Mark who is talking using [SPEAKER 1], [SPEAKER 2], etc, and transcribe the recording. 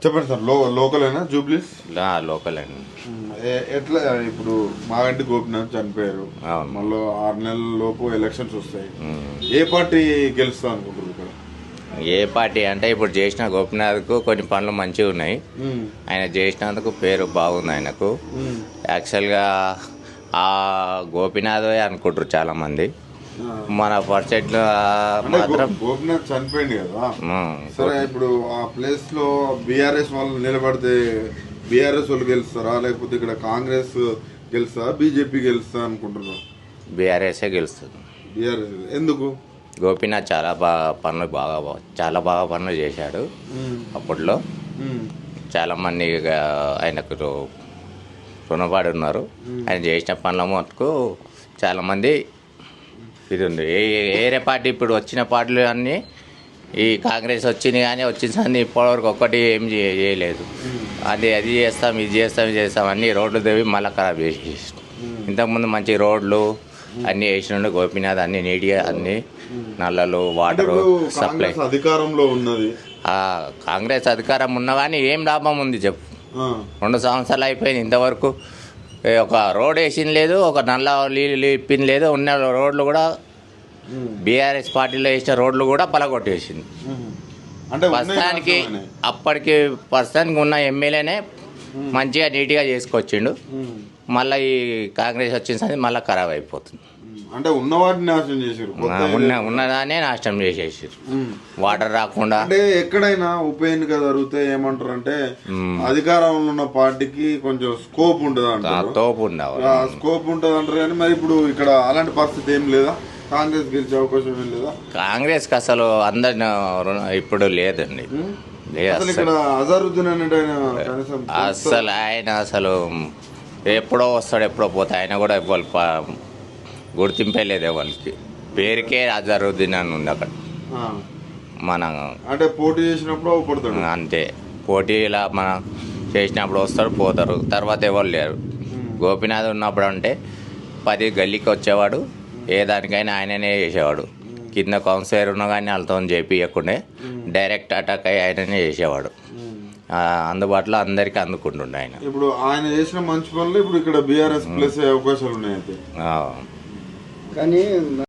[SPEAKER 1] చెప్పండి సార్. లోకలేనా జూబ్లీస్?
[SPEAKER 2] లోకల్ అండి.
[SPEAKER 1] ఎట్లా ఇప్పుడు మాగంటి గోపినాథ్ చనిపోయారు,
[SPEAKER 2] అవును.
[SPEAKER 1] మళ్ళీ 6 నెలల లోపు ఎలక్షన్స్ వస్తాయి. ఏ పార్టీ గెలుస్తా అనుకుంటారు ఇక్కడ?
[SPEAKER 2] ఏ పార్టీ అంటే ఇప్పుడు చేసిన గోపినాథ్కు కొన్ని పనులు మంచిగా ఉన్నాయి. ఆయన చేసినందుకు పేరు బాగుంది ఆయనకు. యాక్చువల్గా ఆ గోపినాథ్ అనుకుంటారు చాలామంది. మన పర్సెంట్లు మాత్రం
[SPEAKER 1] గోపినాథ్ చనిపోయింది కదా. సరే, ఇప్పుడు ఆ ప్లేస్ లో బీఆర్ఎస్ వాళ్ళు నిలబడితే బీఆర్ఎస్ వాళ్ళు గెలుస్తారా, లేకపోతే ఇక్కడ కాంగ్రెస్ గెలుస్తా, బీజేపీ గెలుస్తా అనుకుంటున్నారు?
[SPEAKER 2] బీఆర్ఎస్ఏ గెలుస్తుంది.
[SPEAKER 1] బీఆర్ఎస్ ఎందుకు?
[SPEAKER 2] గోపీనాథ్ చాలా బాగా పనులు చేశాడు. అప్పట్లో చాలామంది ఆయనకు రుణపడి ఉన్నారు. ఆయన చేసిన పనుల మటుకు చాలామంది ఇది ఉంది. వేరే పార్టీ ఇప్పుడు వచ్చిన పార్టీలు అన్నీ ఈ కాంగ్రెస్ వచ్చింది, కానీ వచ్చిన ఇప్పటివరకు ఒక్కటి ఏం చేయలేదు. అది చేస్తాం, ఇది చేస్తాం అన్నీ రోడ్లు దేవి మళ్ళీ ఖరాబ్ చేసేసి. ఇంతకుముందు మంచి రోడ్లు అన్నీ వేసినాడు గోపీనాథ్, అన్ని నీట్గా అన్ని నల్లలు వాటరు సప్లై.
[SPEAKER 1] అధికారంలో ఉన్నది
[SPEAKER 2] కాంగ్రెస్ అధికారం ఉన్నా కానీ ఏం లాభం ఉంది చెప్పు? 2 సంవత్సరాలు అయిపోయింది, ఇంతవరకు ఒక రోడ్ వేసింది లేదు, ఒక నల్ల నీళ్ళు ఇప్పింది లేదు. ఉన్న రోడ్లు కూడా బీఆర్ఎస్ పార్టీలో వేసిన రోడ్లు కూడా పలగొట్టేసింది. ప్రస్తుతానికి అప్పటికి ఉన్న ఎమ్మెల్యేనే మంచిగా నీట్గా చేసుకొచ్చిండు. మళ్ళీ ఈ కాంగ్రెస్ వచ్చిన మళ్ళీ ఖరాబ్ అయిపోతుంది.
[SPEAKER 1] అంటే ఉన్నవాటిని నాశనం చేసారు,
[SPEAKER 2] ఉన్నదానే నాశనం చేసేసారు. వాటర్ రాకుండా
[SPEAKER 1] అంటే ఎక్కడైనా ఉప ఎన్నిక జరిగితే ఏమంటారు అంటే అధికారంలో ఉన్న పార్టీకి కొంచెం స్కోప్ ఉంటుంది అంటారు. స్కోప్ ఉంటుంది అంటారు, కానీ మరి ఇప్పుడు ఇక్కడ అలాంటి పరిస్థితి ఏం లేదా? కాంగ్రెస్ గెలిచే అవకాశం ఏం లేదా?
[SPEAKER 2] కాంగ్రెస్కి అసలు అందరి ఇప్పుడు లేదండి.
[SPEAKER 1] ఇక్కడ అజరుద్దీన్ అనేటి
[SPEAKER 2] అసలు ఆయన అసలు ఎప్పుడో వస్తాడు, ఎప్పుడో పోతే. ఆయన కూడా గుర్తింపే లేదు వాళ్ళకి. పేరుకే అజరుద్దీన్ అని ఉంది అక్కడ. మన
[SPEAKER 1] అంటే పోటీ చేసినప్పుడు పడతాడు
[SPEAKER 2] అంతే. పోటీలా మనం చేసినప్పుడు వస్తాడు, పోతారు, తర్వాత ఎవరు లేరు. గోపీనాథ్ ఉన్నప్పుడు అంటే 10 గల్లీకి వచ్చేవాడు, ఏ దానికైనా ఆయననే చేసేవాడు. కింద కౌన్సిలర్ ఉన్నా కానీ వాళ్ళతో చేపియకుండే డైరెక్ట్ అటాక్ అయ్యి ఆయననే చేసేవాడు. అందుబాటులో అందరికీ అందుకుంటుండే ఆయన.
[SPEAKER 1] ఇప్పుడు ఆయన చేసిన మంచి పనులు ఇప్పుడు ఇక్కడ బీఆర్ఎస్ ప్లస్ అవకాశాలు ఉన్నాయి.
[SPEAKER 3] కానీ